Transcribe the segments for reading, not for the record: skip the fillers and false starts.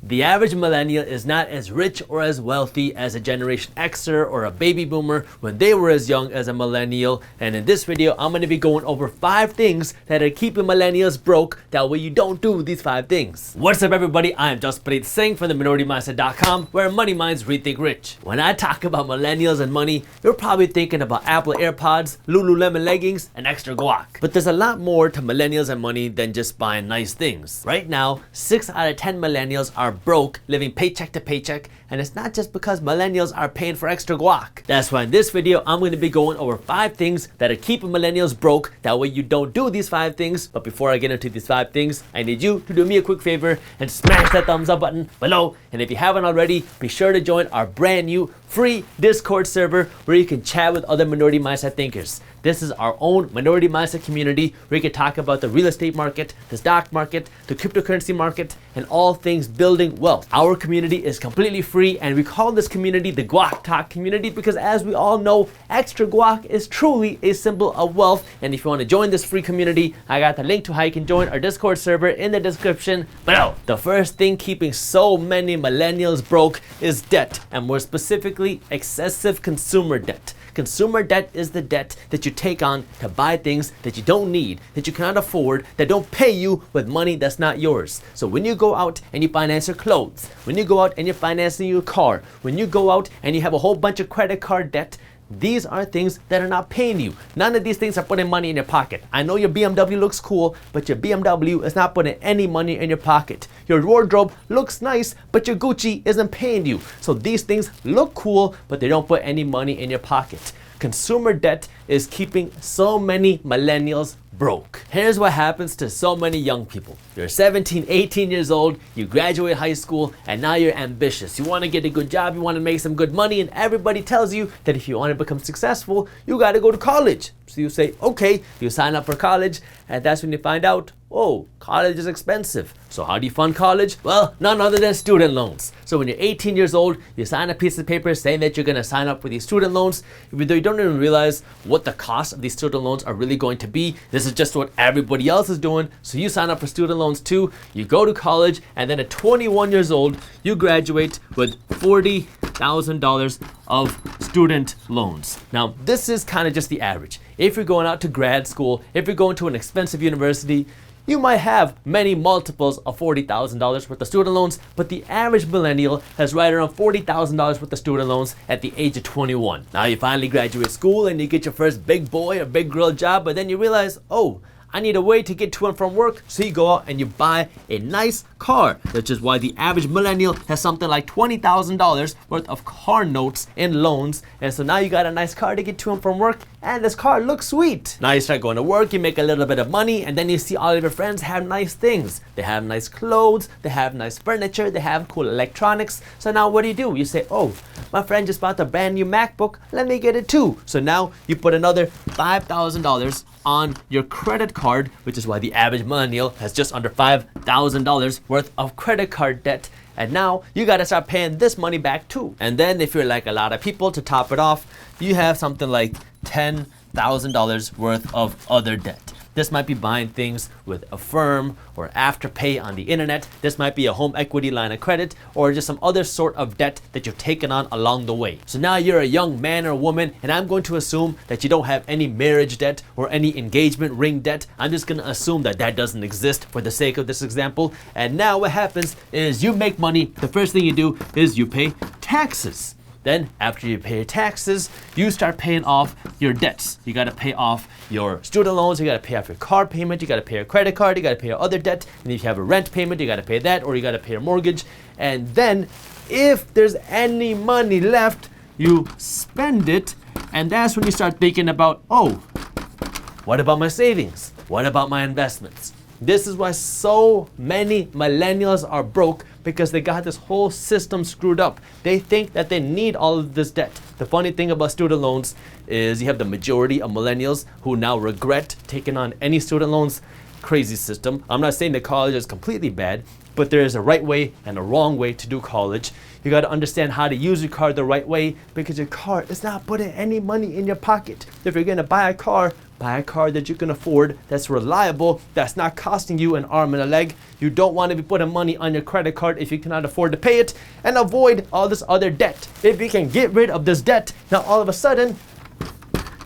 The average millennial is not as rich or as wealthy as a Generation Xer or a baby boomer when they were as young as a millennial, and in this video I'm going to be going over 5 things that are keeping millennials broke, that way you don't do these 5 things. What's up everybody, I am Jaspreet Singh from the MinorityMindset.com, where money minds rethink rich. When I talk about millennials and money, you're probably thinking about Apple AirPods, Lululemon leggings, and extra guac. But there's a lot more to millennials and money than just buying nice things. Right now, 6 out of 10 millennials are broke, living paycheck to paycheck, and it's not just because millennials are paying for extra guac. That's why in this video I'm going to be going over 5 things that are keeping millennials broke, that way you don't do these 5 things. But before I get into these 5 things, I need you to do me a quick favor and smash that thumbs up button below, and if you haven't already, be sure to join our brand new free Discord server where you can chat with other minority mindset thinkers. This is our own minority mindset community where you can talk about the real estate market, the stock market, the cryptocurrency market, and all things building wealth. Our community is completely free, and we call this community the Guac Talk community because, as we all know, extra guac is truly a symbol of wealth. And if you want to join this free community, I got the link to how you can join our Discord server in the description below. The first thing keeping so many millennials broke is debt, and more specifically, excessive consumer debt. Consumer debt is the debt that you take on to buy things that you don't need, that you cannot afford, that don't pay you with money that's not yours. So when you go out and you finance your clothes, when you go out and you're financing your car, when you go out and you have a whole bunch of credit card debt, these are things that are not paying you. None of these things are putting money in your pocket. I know your BMW looks cool, but your BMW is not putting any money in your pocket. Your wardrobe looks nice, but your Gucci isn't paying you. So these things look cool, but they don't put any money in your pocket. Consumer debt is keeping so many millennials broke. Here's what happens to so many young people. You're 17, 18 years old, you graduate high school, and now you're ambitious. You want to get a good job, you want to make some good money, and everybody tells you that if you want to become successful, you got to go to college. So you say, okay, you sign up for college, and that's when you find out, oh, college is expensive. So how do you fund college? Well, none other than student loans. So when you're 18 years old, you sign a piece of paper saying that you're going to sign up for these student loans, even though you don't even realize what the cost of these student loans are really going to be. This is just what everybody else is doing. So you sign up for student loans too, you go to college, and then at 21 years old, you graduate with $40,000 of student loans. Now, this is kind of just the average. If you're going out to grad school, if you're going to an expensive university, you might have many multiples of $40,000 worth of student loans, but the average millennial has right around $40,000 worth of student loans at the age of 21. Now you finally graduate school and you get your first big boy or big girl job, but then you realize, oh, I need a way to get to and from work, so you go out and you buy a nice car, which is why the average millennial has something like $20,000 worth of car notes in loans. And so now you got a nice car to get to and from work, and this car looks sweet. Now you start going to work, you make a little bit of money, and then you see all of your friends have nice things. They have nice clothes, they have nice furniture, they have cool electronics. So now what do? You say, oh, my friend just bought a brand new MacBook, let me get it too. So now you put another $5,000 on your credit card, which is why the average millennial has just under $5,000 worth of credit card debt. And now you gotta start paying this money back too. And then if you're like a lot of people, to top it off, you have something like $10,000 worth of other debt. This might be buying things with a firm or Afterpay on the internet. This might be a home equity line of credit or just some other sort of debt that you've taken on along the way. So now you're a young man or woman, and I'm going to assume that you don't have any marriage debt or any engagement ring debt. I'm just going to assume that that doesn't exist for the sake of this example. And now what happens is you make money. The first thing you do is you pay taxes. Then after you pay your taxes, you start paying off your debts. You gotta pay off your student loans, you gotta pay off your car payment, you gotta pay your credit card, you gotta pay your other debt, and if you have a rent payment, you gotta pay that, or you gotta pay your mortgage. And then if there's any money left, you spend it, and that's when you start thinking about, oh, what about my savings? What about my investments? This is why so many millennials are broke, because they got this whole system screwed up. They think that they need all of this debt. The funny thing about student loans is you have the majority of millennials who now regret taking on any student loans. Crazy system. I'm not saying that college is completely bad, but there is a right way and a wrong way to do college. You got to understand how to use your car the right way, because your car is not putting any money in your pocket. If you're going to buy a car, Buy a car that you can afford, that's reliable, that's not costing you an arm and a leg. You don't want to be putting money on your credit card if you cannot afford to pay it, and avoid all this other debt. If you can get rid of this debt, now all of a sudden,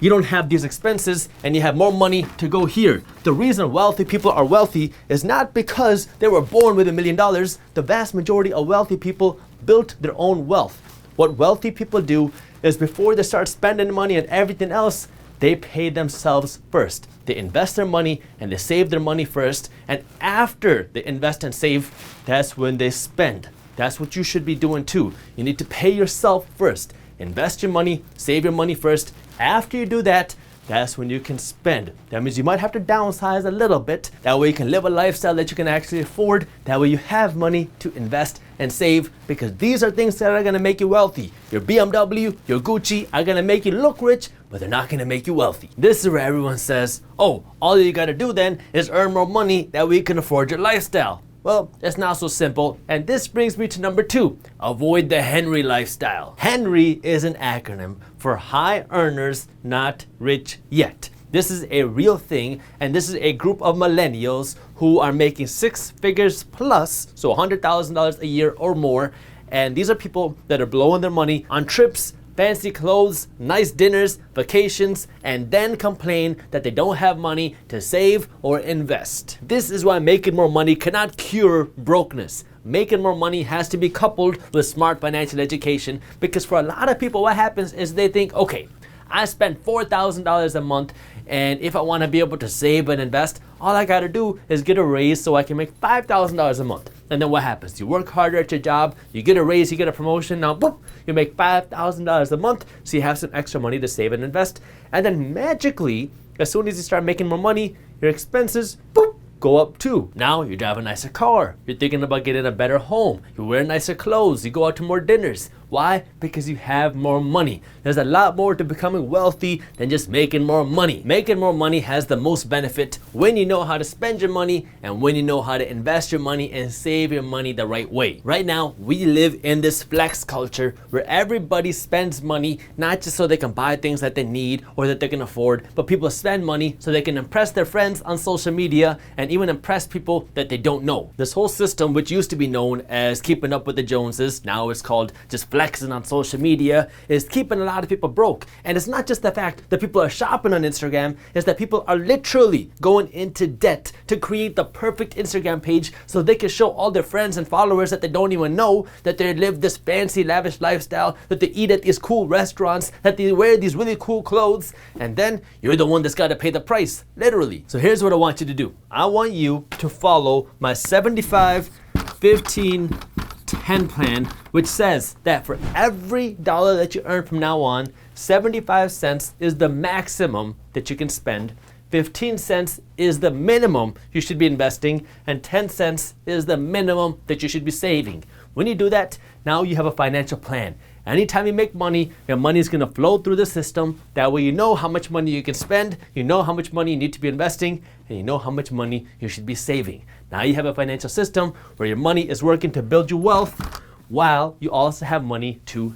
you don't have these expenses and you have more money to go here. The reason wealthy people are wealthy is not because they were born with $1 million. The vast majority of wealthy people built their own wealth. What wealthy people do is before they start spending money on everything else, they pay themselves first. They invest their money and they save their money first. And after they invest and save, that's when they spend. That's what you should be doing too. You need to pay yourself first. Invest your money, save your money first. After you do that, that's when you can spend. That means you might have to downsize a little bit. That way you can live a lifestyle that you can actually afford. That way you have money to invest and save, because these are things that are gonna make you wealthy. Your BMW, your Gucci are gonna make you look rich, but they're not gonna make you wealthy. This is where everyone says, oh, all you gotta do then is earn more money, that way you can afford your lifestyle. Well, it's not so simple, and this brings me to number 2, avoid the Henry lifestyle. Henry is an acronym for high earners, not rich yet. This is a real thing, and this is a group of millennials who are making 6 figures plus, so $100,000 a year or more, and these are people that are blowing their money on trips, fancy clothes, nice dinners, vacations, and then complain that they don't have money to save or invest. This is why making more money cannot cure brokenness. Making more money has to be coupled with smart financial education, because for a lot of people what happens is they think, okay, I spend $4,000 a month, and if I want to be able to save and invest, all I gotta do is get a raise so I can make $5,000 a month. And then what happens? You work harder at your job, you get a raise, you get a promotion, now boop, you make $5,000 a month, so you have some extra money to save and invest. And then magically, as soon as you start making more money, your expenses, boop, go up too. Now you drive a nicer car, you're thinking about getting a better home, you wear nicer clothes, you go out to more dinners. Why? Because you have more money. There's a lot more to becoming wealthy than just making more money. Making more money has the most benefit when you know how to spend your money and when you know how to invest your money and save your money the right way. Right now, we live in this flex culture where everybody spends money not just so they can buy things that they need or that they can afford, but people spend money so they can impress their friends on social media and even impress people that they don't know. This whole system, which used to be known as keeping up with the Joneses, now it's called just flexing on social media, is keeping a lot of people broke. And it's not just the fact that people are shopping on Instagram, it's that people are literally going into debt to create the perfect Instagram page so they can show all their friends and followers that they don't even know that they live this fancy lavish lifestyle, that they eat at these cool restaurants, that they wear these really cool clothes, and then you're the one that's got to pay the price, literally. So here's what I want you to do. I want you to follow my 75, 15, 10 plan, which says that for every dollar that you earn from now on, 75 cents is the maximum that you can spend, 15 cents is the minimum you should be investing, and 10 cents is the minimum that you should be saving. When you do that, now you have a financial plan. Anytime you make money, your money is going to flow through the system. That way you know how much money you can spend, you know how much money you need to be investing, and you know how much money you should be saving. Now you have a financial system where your money is working to build you wealth while you also have money to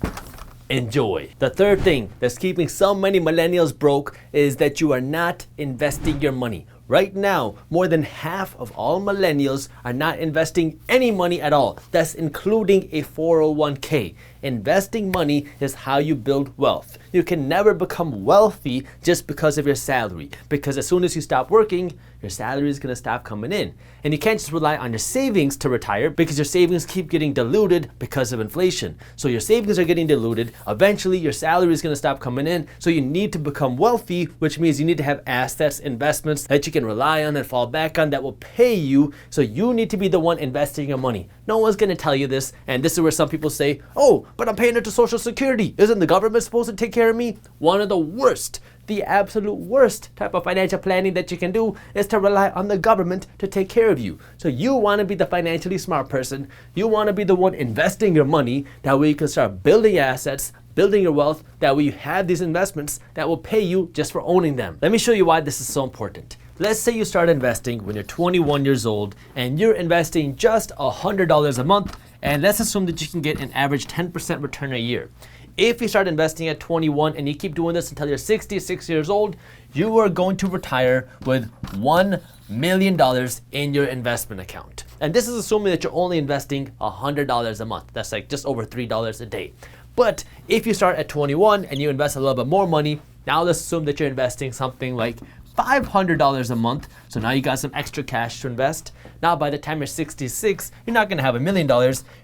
enjoy. The third thing that's keeping so many millennials broke is that you are not investing your money. Right now, more than half of all millennials are not investing any money at all. That's including a 401k. Investing money is how you build wealth. You can never become wealthy just because of your salary, because as soon as you stop working, your salary is going to stop coming in. And you can't just rely on your savings to retire, because your savings keep getting diluted because of inflation. So your savings are getting diluted. Eventually, your salary is going to stop coming in. So you need to become wealthy, which means you need to have assets, investments that you can rely on and fall back on that will pay you. So you need to be the one investing your money. No one's going to tell you this. And this is where some people say, oh, but I'm paying into Social Security. Isn't the government supposed to take care of me? One of the worst, the absolute worst type of financial planning that you can do is to rely on the government to take care of you. So you want to be the financially smart person. You want to be the one investing your money. That way you can start building assets, building your wealth. That way you have these investments that will pay you just for owning them. Let me show you why this is so important. Let's say you start investing when you're 21 years old and you're investing just $100 a month, and let's assume that you can get an average 10% return a year. If you start investing at 21 and you keep doing this until you're 66 years old, you are going to retire with $1 million in your investment account. And this is assuming that you're only investing $100 a month. That's like just over $3 a day. But if you start at 21 and you invest a little bit more money, now let's assume that you're investing something like $500 a month. So now you got some extra cash to invest. Now by the time you're 66, you're not gonna have $1 million.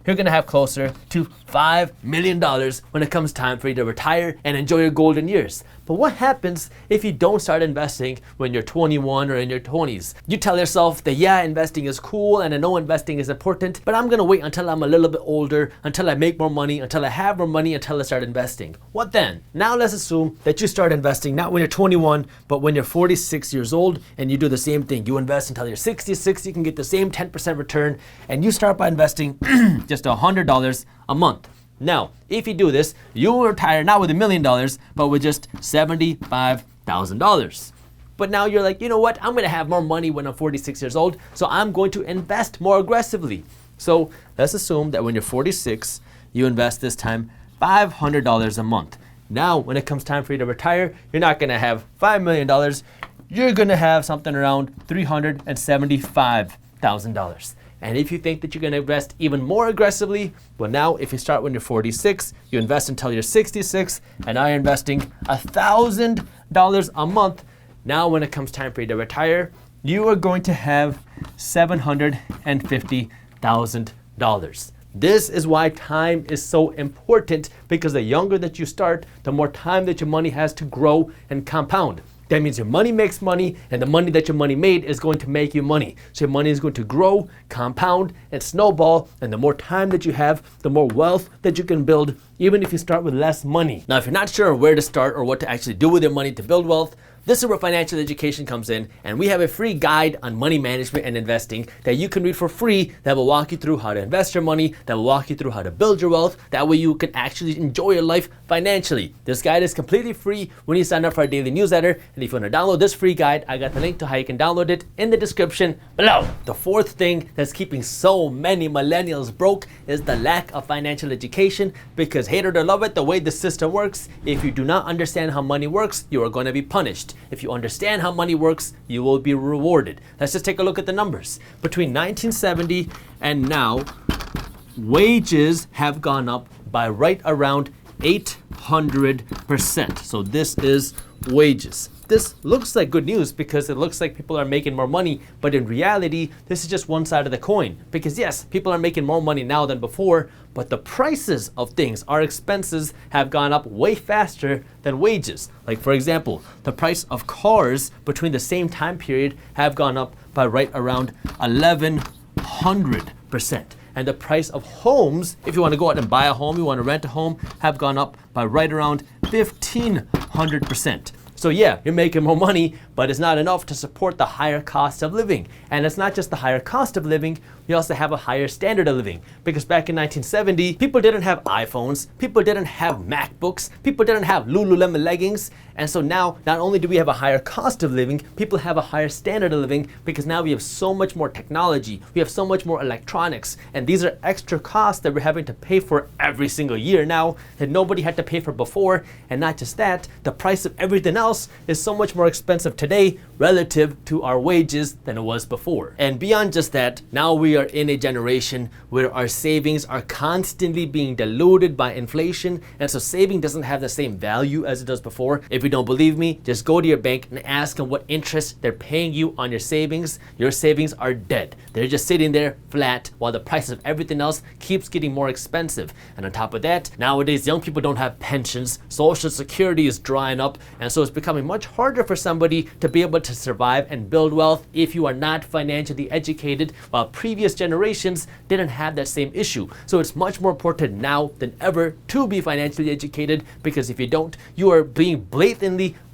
You're gonna have closer to $5 million when it comes time for you to retire and enjoy your golden years. But what happens if you don't start investing when you're 21 or in your 20s? You tell yourself that yeah, investing is cool and I know investing is important, but I'm gonna wait until I'm a little bit older, until I make more money, until I have more money, until I start investing. What then? Now let's assume that you start investing not when you're 21, but when you're 46 years old, and you do the same thing. You invest until you're 66, you can get the same 10% return, and you start by investing just $100 a month. Now, if you do this, you will retire not with $1 million, but with just $75,000. But now you're like, you know what? I'm gonna have more money when I'm 46 years old, so I'm going to invest more aggressively. So let's assume that when you're 46, you invest this time $500 a month. Now, when it comes time for you to retire, you're not gonna have $5 million, you're gonna have something around $375,000. And if you think that you're gonna invest even more aggressively, well now, if you start when you're 46, you invest until you're 66, and now you're investing $1,000 a month. Now when it comes time for you to retire, you are going to have $750,000. This is why time is so important, because the younger that you start, the more time that your money has to grow and compound. That means your money makes money, and the money that your money made is going to make you money. So your money is going to grow, compound, and snowball, and the more time that you have, the more wealth that you can build, even if you start with less money. Now, if you're not sure where to start or what to actually do with your money to build wealth, this is where financial education comes in, and we have a free guide on money management and investing that you can read for free that will walk you through how to invest your money, that will walk you through how to build your wealth. That way you can actually enjoy your life financially. This guide is completely free when you sign up for our daily newsletter, and if you want to download this free guide, I got the link to how you can download it in the description below. The fourth thing that's keeping so many millennials broke is the lack of financial education, because hate it or love it, the way the system works, if you do not understand how money works, you are going to be punished. If you understand how money works, you will be rewarded. Let's just take a look at the numbers. Between 1970 and now, wages have gone up by right around 800%. So this is wages. This looks like good news because it looks like people are making more money, but in reality, this is just one side of the coin. Because yes, people are making more money now than before, but the prices of things, our expenses, have gone up way faster than wages. Like for example, the price of cars between the same time period have gone up by right around 1100%. And the price of homes, if you want to go out and buy a home, you want to rent a home, have gone up by right around 1500%. So yeah, you're making more money, but it's not enough to support the higher cost of living. And it's not just the higher cost of living, we also have a higher standard of living. Because back in 1970, people didn't have iPhones, people didn't have MacBooks, people didn't have Lululemon leggings. And so now, not only do we have a higher cost of living, people have a higher standard of living, because now we have so much more technology, we have so much more electronics, and these are extra costs that we're having to pay for every single year now that nobody had to pay for before. And not just that, the price of everything else is so much more expensive today relative to our wages than it was before. And beyond just that, now we are in a generation where our savings are constantly being diluted by inflation, and so saving doesn't have the same value as it does before. If you don't believe me, just go to your bank and ask them what interest they're paying you on your savings. Your savings are dead. They're just sitting there flat while the price of everything else keeps getting more expensive. And on top of that, nowadays young people don't have pensions, Social Security is drying up, and so it's becoming much harder for somebody to be able to survive and build wealth if you are not financially educated, while previous generations didn't have that same issue. So it's much more important now than ever to be financially educated, because if you don't, you are being blatantly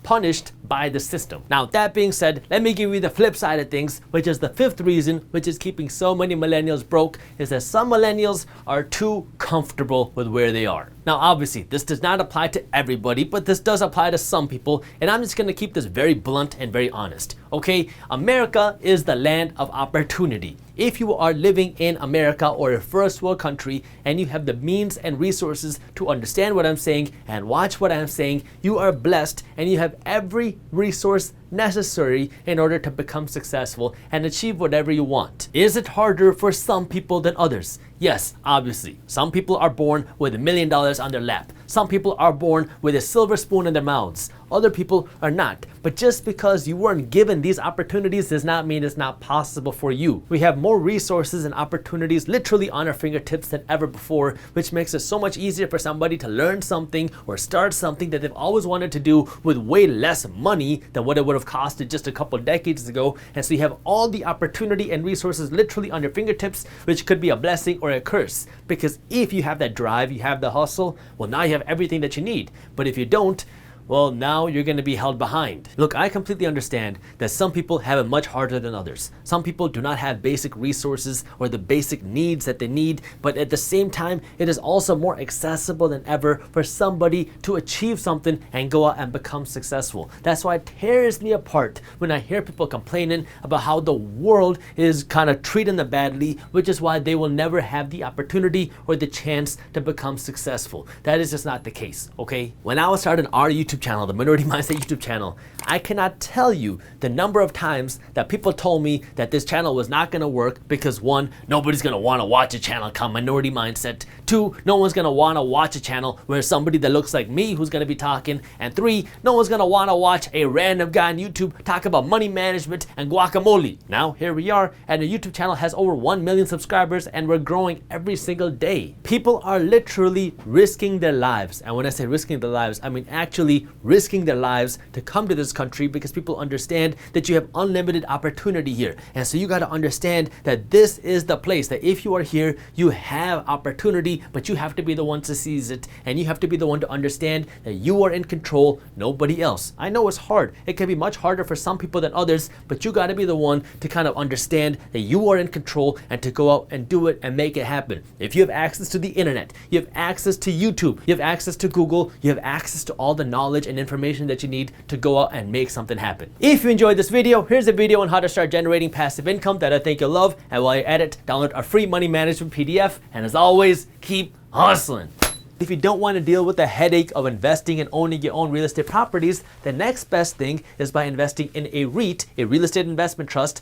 punished by the system. Now, that being said, let me give you the flip side of things, which is the fifth reason which is keeping so many millennials broke, is that some millennials are too comfortable with where they are. Now, obviously, this does not apply to everybody, but this does apply to some people, and I'm just gonna keep this very blunt and very honest, okay? America is the land of opportunity. If you are living in America or a first world country and you have the means and resources to understand what I'm saying and watch what I'm saying, you are blessed and you have every resource necessary in order to become successful and achieve whatever you want. Is it harder for some people than others? Yes, obviously. Some people are born with $1 million on their lap. Some people are born with a silver spoon in their mouths. Other people are not. But just because you weren't given these opportunities does not mean it's not possible for you. We have more resources and opportunities literally on our fingertips than ever before, which makes it so much easier for somebody to learn something or start something that they've always wanted to do with way less money than what it would have costed just a couple decades ago. And so you have all the opportunity and resources literally on your fingertips, which could be a blessing or a curse. Because if you have that drive, you have the hustle, well, now you have everything that you need. But if you don't, well, now you're going to be held behind. Look, I completely understand that some people have it much harder than others. Some people do not have basic resources or the basic needs that they need, but at the same time, it is also more accessible than ever for somebody to achieve something and go out and become successful. That's why it tears me apart when I hear people complaining about how the world is kind of treating them badly, which is why they will never have the opportunity or the chance to become successful. That is just not the case, okay? When I was starting our YouTube channel, the Minority Mindset YouTube channel, I cannot tell you the number of times that people told me that this channel was not going to work because one, nobody's going to want to watch a channel called Minority Mindset. Two, no one's going to want to watch a channel where somebody that looks like me who's going to be talking. And three, no one's going to want to watch a random guy on YouTube talk about money management and guacamole. Now here we are, and the YouTube channel has over 1 million subscribers and we're growing every single day. People are literally risking their lives. And when I say risking their lives, I mean actually risking their lives to come to this country because people understand that you have unlimited opportunity here. And so you got to understand that this is the place that if you are here, you have opportunity, but you have to be the one to seize it. And you have to be the one to understand that you are in control, nobody else. I know it's hard. It can be much harder for some people than others, but you got to be the one to kind of understand that you are in control and to go out and do it and make it happen. If you have access to the internet, you have access to YouTube, you have access to Google, you have access to all the knowledge and information that you need to go out and make something happen. If you enjoyed this video, here's a video on how to start generating passive income that I think you'll love. And while you're at it, download our free money management PDF. And as always, keep hustling. If you don't want to deal with the headache of investing and owning your own real estate properties, the next best thing is by investing in a REIT, a real estate investment trust,